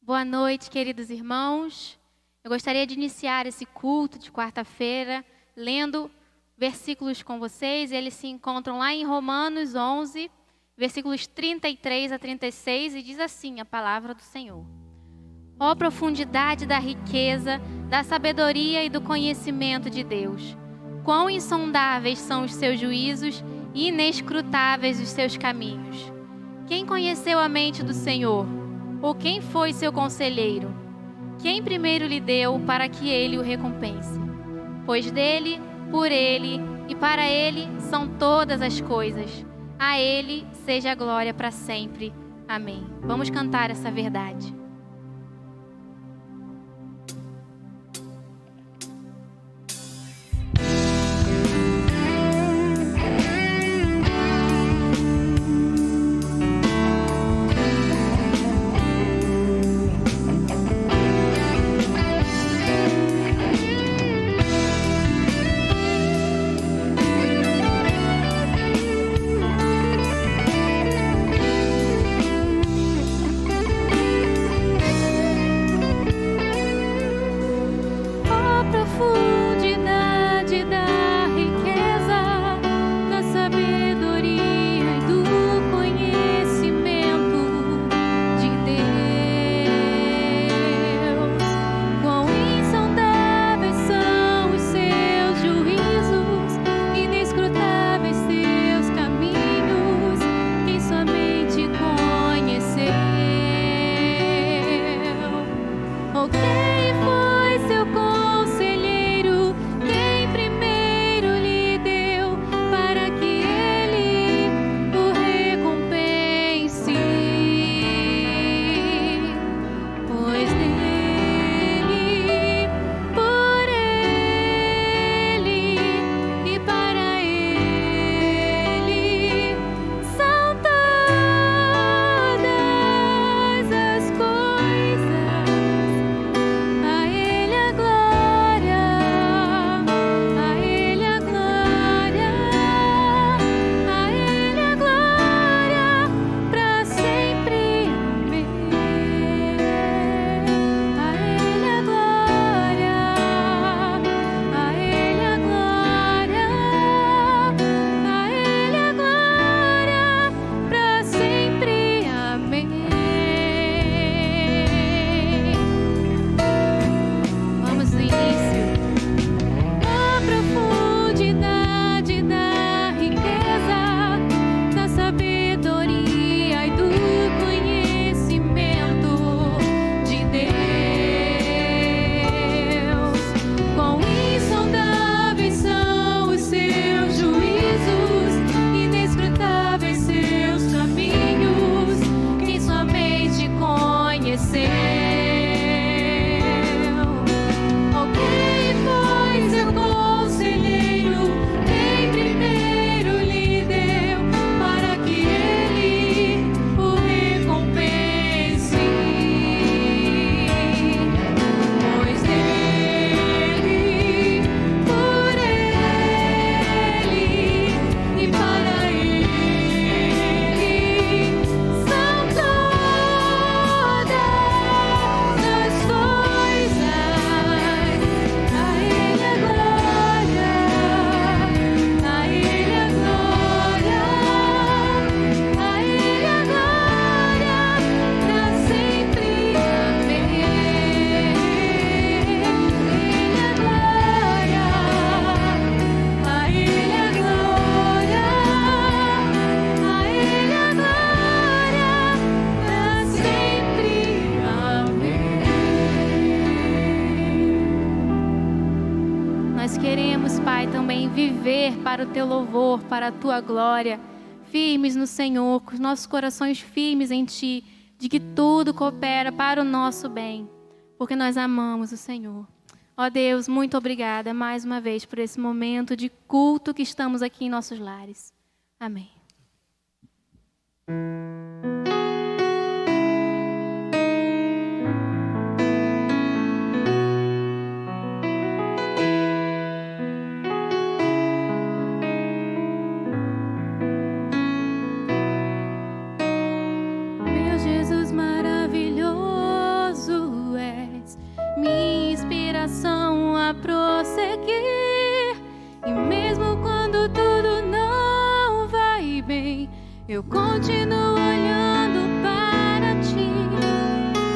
Boa noite, queridos irmãos. Eu gostaria de iniciar esse culto de quarta-feira lendo versículos com vocês. Eles se encontram lá em Romanos 11, versículos 33 a 36, e diz assim a palavra do Senhor. Ó profundidade da riqueza, da sabedoria e do conhecimento de Deus! Quão insondáveis são os seus juízos e inescrutáveis os seus caminhos! Quem conheceu a mente do Senhor? Ou quem foi seu conselheiro? Quem primeiro lhe deu para que ele o recompense? Pois dele, por ele e para ele são todas as coisas. A ele seja a glória para sempre. Amém. Vamos cantar essa verdade. Para o teu louvor, para a tua glória, firmes no Senhor, com os nossos corações firmes em ti, de que tudo coopera para o nosso bem, porque nós amamos o Senhor. Ó Deus, muito obrigada mais uma vez por esse momento de culto que estamos aqui em nossos lares. Amém. Jesus maravilhoso. Eu continuo olhando para ti,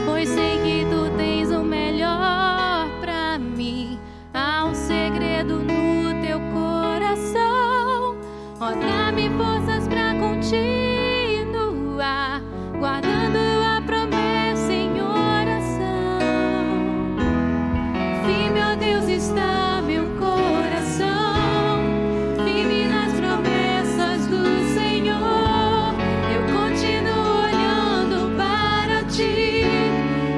pois sei que tu tens o melhor pra mim. Há um segredo no teu coração, ó, dá-me forças pra continuar, guardando a promessa em oração. Firme, ó Deus, está meu coração, firme nas promessas do Senhor. Eu continuo olhando para ti,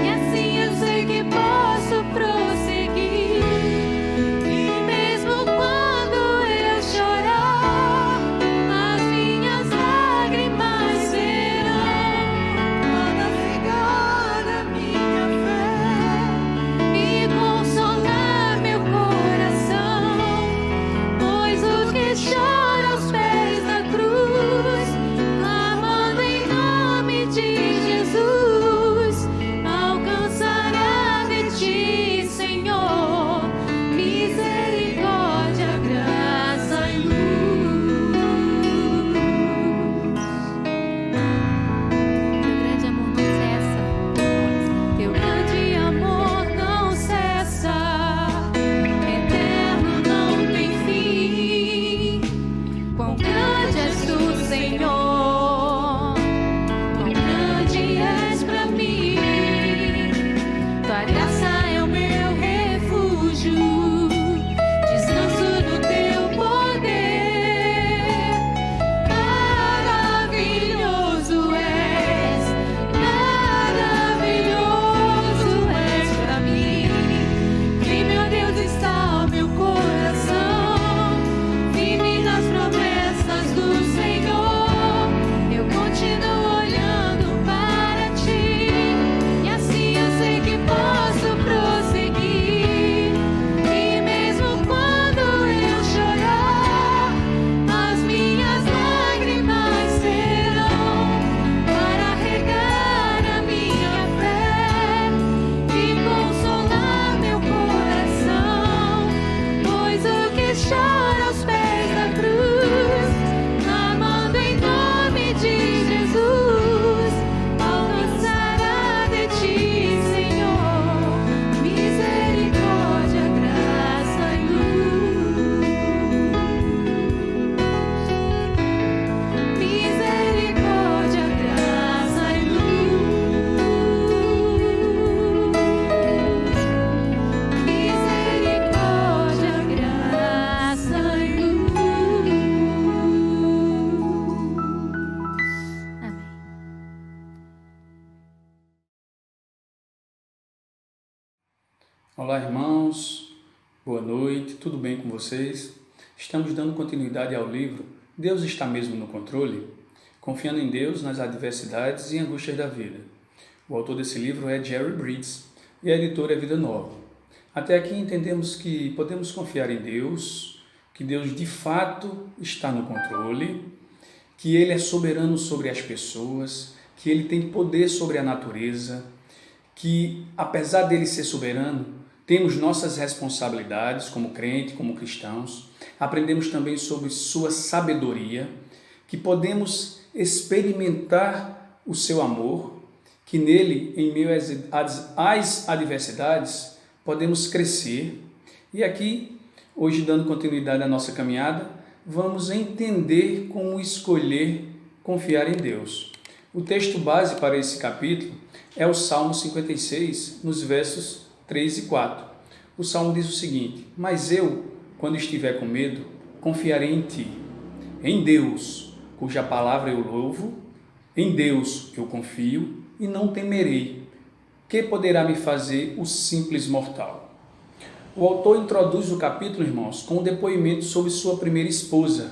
e assim eu sei que posso prosseguir. E mesmo quando eu chorar, as minhas lágrimas serão para regar a minha fé e consolar meu coração. Pois o que chora aos pés da cruz, clamando em nome de Jesus, alcançará de ti, Senhor, misericórdia, graça e luz. Teu grande amor não cessa, eterno não tem fim. Quão grande és tu, Senhor, quão grande és pra mim. Tua graça é o meu refúgio, descanso no teu poder. Maravilhoso és pra mim. Firme, ó Deus, está o meu coração, firme nas promessas do Senhor. Eu continuo olhando para ti, e assim eu sei que posso prosseguir. E mesmo quando eu chorar, as minhas lágrimas serão para regar a minha fé e consolar meu coração. Pois o que chora aos pés da cruz, clamando em nome de Jesus, alcançará de ti, Senhor, misericórdia, graça e luz. Misericórdia, graça e luz. Misericórdia, graça e luz. Amém. Olá, irmãos, boa noite, tudo bem com vocês? Estamos dando continuidade ao livro Deus está mesmo no controle? Confiando em Deus nas adversidades e angústias da vida. O autor desse livro é Jerry Bridges e a editora é Vida Nova. Até aqui entendemos que podemos confiar em Deus, que Deus de fato está no controle, que Ele é soberano sobre as pessoas, que Ele tem poder sobre a natureza, que apesar dele ser soberano, temos nossas responsabilidades como crente, como cristãos. Aprendemos também sobre sua sabedoria, que podemos experimentar o seu amor, que nele, em meio às adversidades, podemos crescer. E aqui, hoje, dando continuidade à nossa caminhada, vamos entender como escolher confiar em Deus. O texto base para esse capítulo é o Salmo 56, nos versos 3 e 4. O Salmo diz o seguinte: mas eu, quando estiver com medo, confiarei em ti, em Deus, cuja palavra eu louvo, em Deus eu confio e não temerei. Que poderá me fazer o simples mortal? O autor introduz o capítulo, irmãos, com um depoimento sobre sua primeira esposa,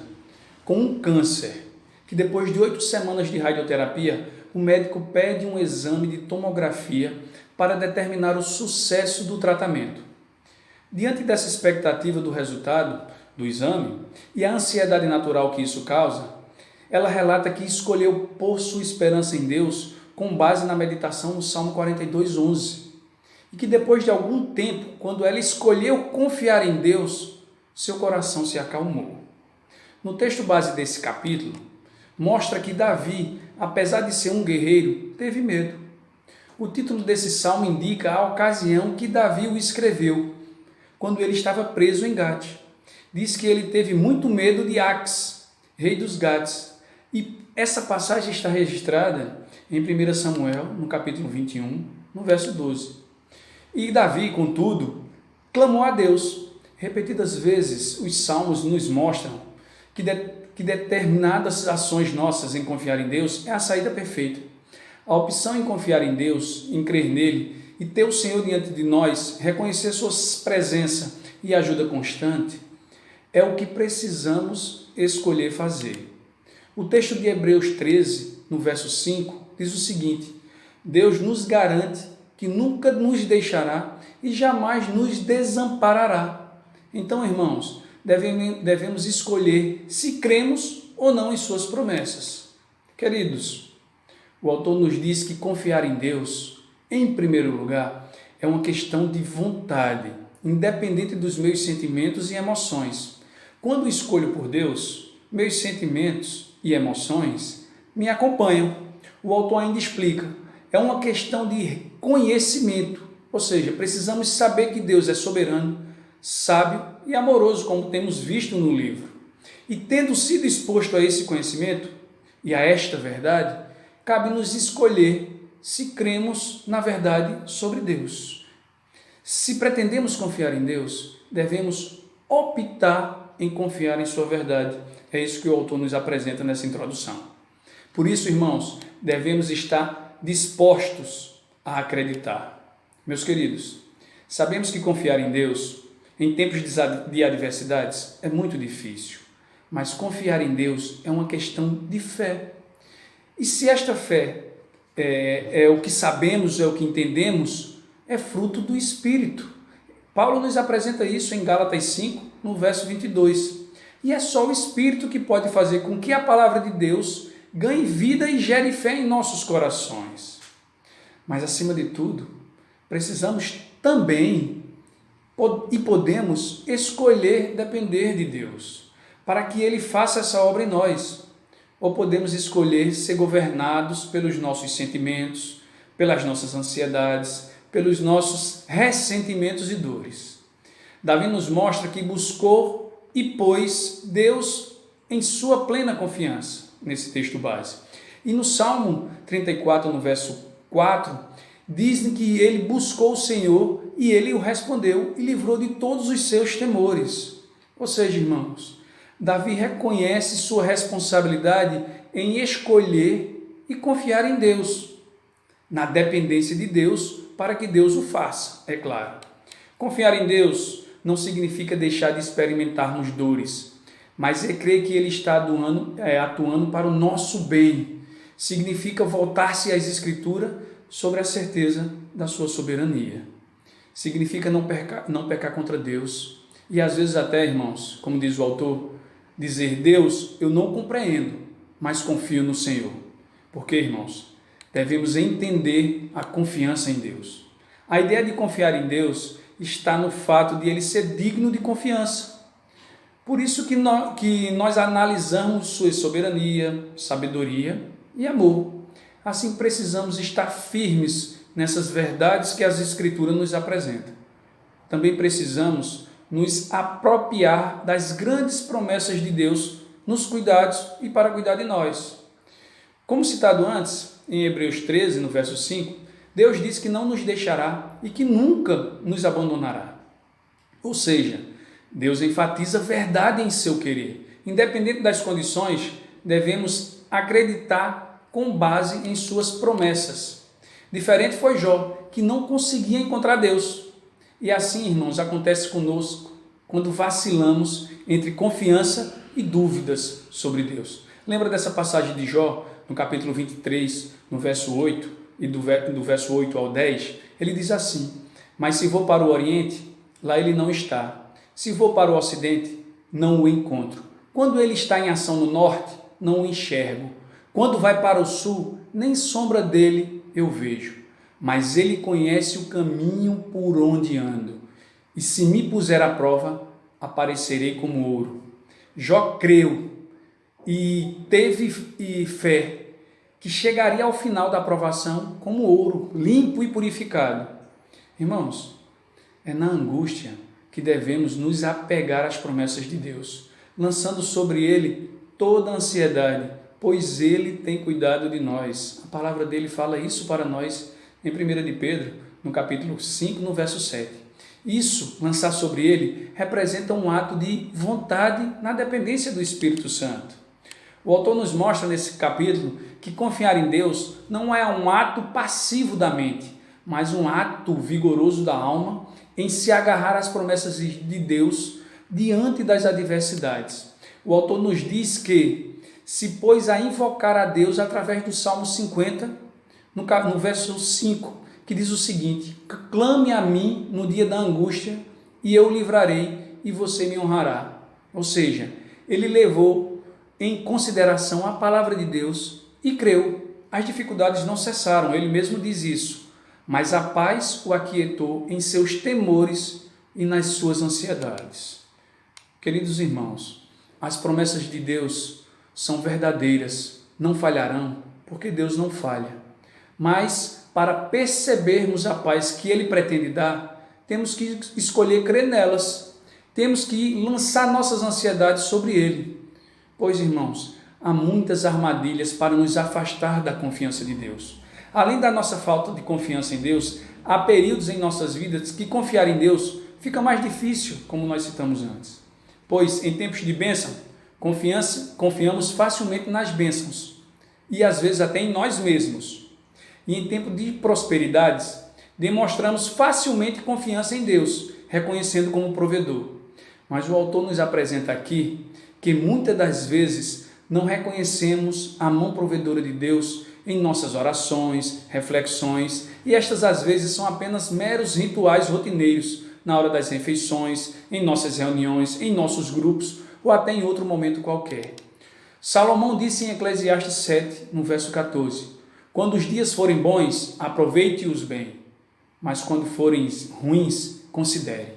com um câncer, que depois de 8 semanas de radioterapia, o médico pede um exame de tomografia para determinar o sucesso do tratamento. Diante dessa expectativa do resultado do exame e a ansiedade natural que isso causa, ela relata que escolheu pôr sua esperança em Deus com base na meditação no Salmo 42:11. E que depois de algum tempo, quando ela escolheu confiar em Deus, seu coração se acalmou. No texto base desse capítulo, mostra que Davi, apesar de ser um guerreiro, teve medo. O título desse salmo indica a ocasião que Davi o escreveu, quando ele estava preso em Gate. Diz que ele teve muito medo de Ax, rei dos Gates. E essa passagem está registrada em 1 Samuel, no capítulo 21, no verso 12. E Davi, contudo, clamou a Deus. Repetidas vezes, os salmos nos mostram que determinadas ações nossas em confiar em Deus é a saída perfeita. A opção em confiar em Deus, em crer nele e ter o Senhor diante de nós, reconhecer sua presença e ajuda constante, é o que precisamos escolher fazer. O texto de Hebreus 13, no verso 5, diz o seguinte: Deus nos garante que nunca nos deixará e jamais nos desamparará. Então, irmãos, devemos escolher se cremos ou não em suas promessas. Queridos, o autor nos diz que confiar em Deus, em primeiro lugar, é uma questão de vontade, independente dos meus sentimentos e emoções. Quando escolho por Deus, meus sentimentos e emoções me acompanham. O autor ainda explica, é uma questão de conhecimento, ou seja, precisamos saber que Deus é soberano, sábio e amoroso, como temos visto no livro. E tendo sido exposto a esse conhecimento e a esta verdade, cabe-nos escolher se cremos na verdade sobre Deus. Se pretendemos confiar em Deus, devemos optar em confiar em sua verdade. É isso que o autor nos apresenta nessa introdução. Por isso, irmãos, devemos estar dispostos a acreditar. Meus queridos, sabemos que confiar em Deus em tempos de adversidades é muito difícil, mas confiar em Deus é uma questão de fé. E se esta fé é o que sabemos, é o que entendemos, é fruto do Espírito. Paulo nos apresenta isso em Gálatas 5, no verso 22. E é só o Espírito que pode fazer com que a palavra de Deus ganhe vida e gere fé em nossos corações. Mas, acima de tudo, precisamos também e podemos escolher depender de Deus, para que Ele faça essa obra em nós. Ou podemos escolher ser governados pelos nossos sentimentos, pelas nossas ansiedades, pelos nossos ressentimentos e dores. Davi nos mostra que buscou e pôs Deus em sua plena confiança, nesse texto base. E no Salmo 34, no verso 4, dizem que ele buscou o Senhor e ele o respondeu e livrou de todos os seus temores. Ou seja, irmãos, Davi reconhece sua responsabilidade em escolher e confiar em Deus, na dependência de Deus, para que Deus o faça, é claro. Confiar em Deus não significa deixar de experimentarmos dores, mas é crer que Ele está atuando para o nosso bem. Significa voltar-se às Escrituras sobre a certeza da sua soberania. Significa não pecar contra Deus. E às vezes até, irmãos, como diz o autor, dizer: Deus, eu não compreendo, mas confio no Senhor. Porque, irmãos, devemos entender a confiança em Deus. A ideia de confiar em Deus está no fato de Ele ser digno de confiança. Por isso que nós analisamos sua soberania, sabedoria e amor. Assim, precisamos estar firmes nessas verdades que as Escrituras nos apresentam. Também precisamos nos apropriar das grandes promessas de Deus nos cuidados e para cuidar de nós. Como citado antes, em Hebreus 13, no verso 5, Deus diz que não nos deixará e que nunca nos abandonará. Ou seja, Deus enfatiza a verdade em seu querer. Independente das condições, devemos acreditar com base em suas promessas. Diferente foi Jó, que não conseguia encontrar Deus. E assim, irmãos, acontece conosco quando vacilamos entre confiança e dúvidas sobre Deus. Lembra dessa passagem de Jó, no capítulo 23, no verso 8, e do verso 8 ao 10? Ele diz assim: mas se vou para o Oriente, lá ele não está. Se vou para o Ocidente, não o encontro. Quando ele está em ação no Norte, não o enxergo. Quando vai para o Sul, nem sombra dele eu vejo. Mas ele conhece o caminho por onde ando. E se me puser à prova, aparecerei como ouro. Jó creu e teve fé que chegaria ao final da provação como ouro, limpo e purificado. Irmãos, é na angústia que devemos nos apegar às promessas de Deus, lançando sobre Ele toda a ansiedade, pois Ele tem cuidado de nós. A palavra dele fala isso para nós em 1 de Pedro, no capítulo 5, no verso 7. Isso, lançar sobre Ele, representa um ato de vontade na dependência do Espírito Santo. O autor nos mostra nesse capítulo que confiar em Deus não é um ato passivo da mente, mas um ato vigoroso da alma em se agarrar às promessas de Deus diante das adversidades. O autor nos diz que se pôs a invocar a Deus através do Salmo 50, no verso 5, que diz o seguinte: clame a mim no dia da angústia e eu o livrarei e você me honrará. Ou seja, ele levou em consideração a palavra de Deus e creu. As dificuldades não cessaram, ele mesmo diz isso, mas a paz o aquietou em seus temores e nas suas ansiedades. Queridos irmãos, as promessas de Deus são verdadeiras, não falharão, porque Deus não falha. Mas, para percebermos a paz que Ele pretende dar, temos que escolher crer nelas, temos que lançar nossas ansiedades sobre Ele. Pois, irmãos, há muitas armadilhas para nos afastar da confiança de Deus. Além da nossa falta de confiança em Deus, há períodos em nossas vidas que confiar em Deus fica mais difícil, como nós citamos antes. Pois, em tempos de bênção, confiamos facilmente nas bênçãos e às vezes até em nós mesmos. E em tempo de prosperidades, demonstramos facilmente confiança em Deus, reconhecendo como provedor. Mas o autor nos apresenta aqui que muitas das vezes não reconhecemos a mão provedora de Deus em nossas orações, reflexões, e estas às vezes são apenas meros rituais rotineiros na hora das refeições, em nossas reuniões, em nossos grupos ou até em outro momento qualquer. Salomão disse em Eclesiastes 7, no verso 14: quando os dias forem bons, aproveite-os bem, mas quando forem ruins, considere.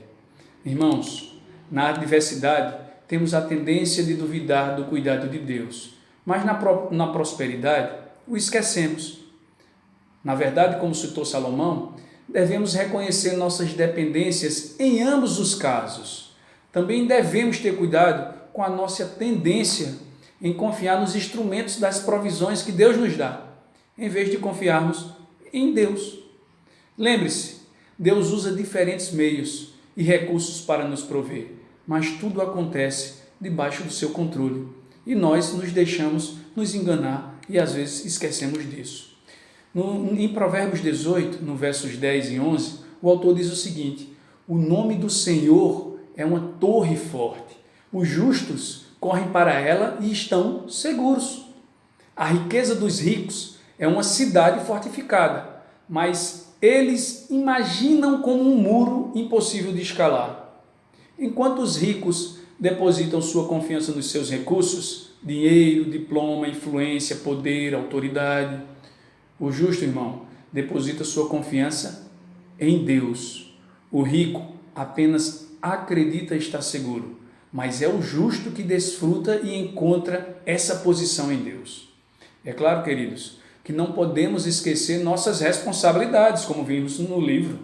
Irmãos, na adversidade, temos a tendência de duvidar do cuidado de Deus, mas na prosperidade o esquecemos. Na verdade, como citou Salomão, devemos reconhecer nossas dependências em ambos os casos. Também devemos ter cuidado com a nossa tendência em confiar nos instrumentos das provisões que Deus nos dá, em vez de confiarmos em Deus. Lembre-se, Deus usa diferentes meios e recursos para nos prover, mas tudo acontece debaixo do seu controle e nós nos deixamos nos enganar e às vezes esquecemos disso. Em Provérbios 18, no versos 10 e 11, o autor diz o seguinte: o nome do Senhor é uma torre forte, os justos correm para ela e estão seguros. A riqueza dos ricos é uma cidade fortificada, mas eles imaginam como um muro impossível de escalar. Enquanto os ricos depositam sua confiança nos seus recursos, dinheiro, diploma, influência, poder, autoridade, o justo, irmão, deposita sua confiança em Deus. O rico apenas acredita estar seguro, mas é o justo que desfruta e encontra essa posição em Deus. É claro, queridos, que não podemos esquecer nossas responsabilidades, como vimos no livro,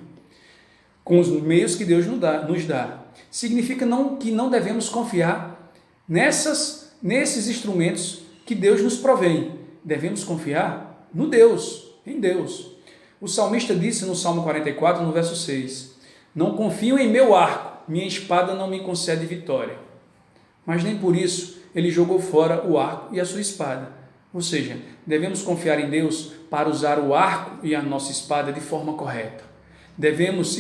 com os meios que Deus nos dá. Significa que não devemos confiar nesses instrumentos que Deus nos provém. Devemos confiar em Deus. O salmista disse no Salmo 44, no verso 6, não confio em meu arco, minha espada não me concede vitória. Mas nem por isso ele jogou fora o arco e a sua espada. Ou seja, devemos confiar em Deus para usar o arco e a nossa espada de forma correta. Devemos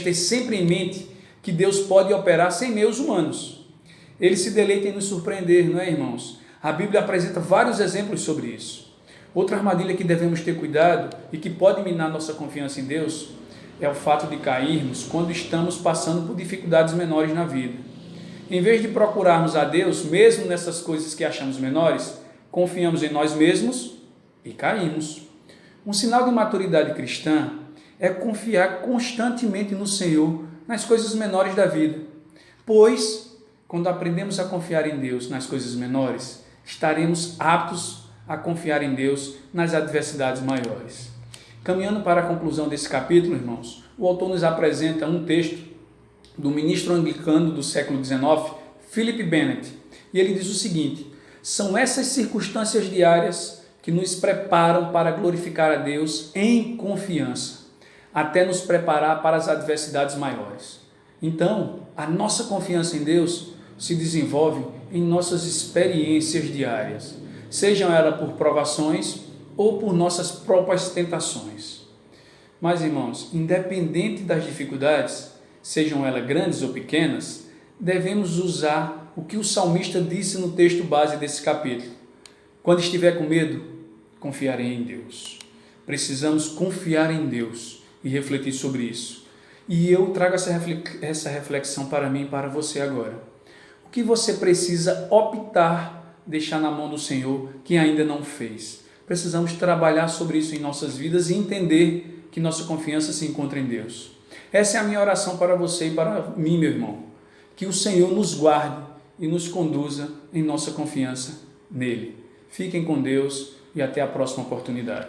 ter sempre em mente que Deus pode operar sem meios humanos. Ele se deleita em nos surpreender, não é, irmãos? A Bíblia apresenta vários exemplos sobre isso. Outra armadilha que devemos ter cuidado e que pode minar nossa confiança em Deus é o fato de cairmos quando estamos passando por dificuldades menores na vida. Em vez de procurarmos a Deus, mesmo nessas coisas que achamos menores, confiamos em nós mesmos e caímos. Um sinal de maturidade cristã é confiar constantemente no Senhor nas coisas menores da vida, pois, quando aprendemos a confiar em Deus nas coisas menores, estaremos aptos a confiar em Deus nas adversidades maiores. Caminhando para a conclusão desse capítulo, irmãos, o autor nos apresenta um texto do ministro anglicano do século XIX, Philip Bennett, e ele diz o seguinte: são essas circunstâncias diárias que nos preparam para glorificar a Deus em confiança, até nos preparar para as adversidades maiores. Então, a nossa confiança em Deus se desenvolve em nossas experiências diárias, sejam elas por provações ou por nossas próprias tentações. Mas, irmãos, independente das dificuldades, sejam elas grandes ou pequenas, devemos usar o que o salmista disse no texto base desse capítulo: quando estiver com medo, confiarei em Deus. Precisamos confiar em Deus e refletir sobre isso. E eu trago essa reflexão para mim e para você agora. O que você precisa optar, deixar na mão do Senhor, que ainda não fez? Precisamos trabalhar sobre isso em nossas vidas e entender que nossa confiança se encontra em Deus. Essa é a minha oração para você e para mim, meu irmão. Que o Senhor nos guarde e nos conduza em nossa confiança nele. Fiquem com Deus e até a próxima oportunidade.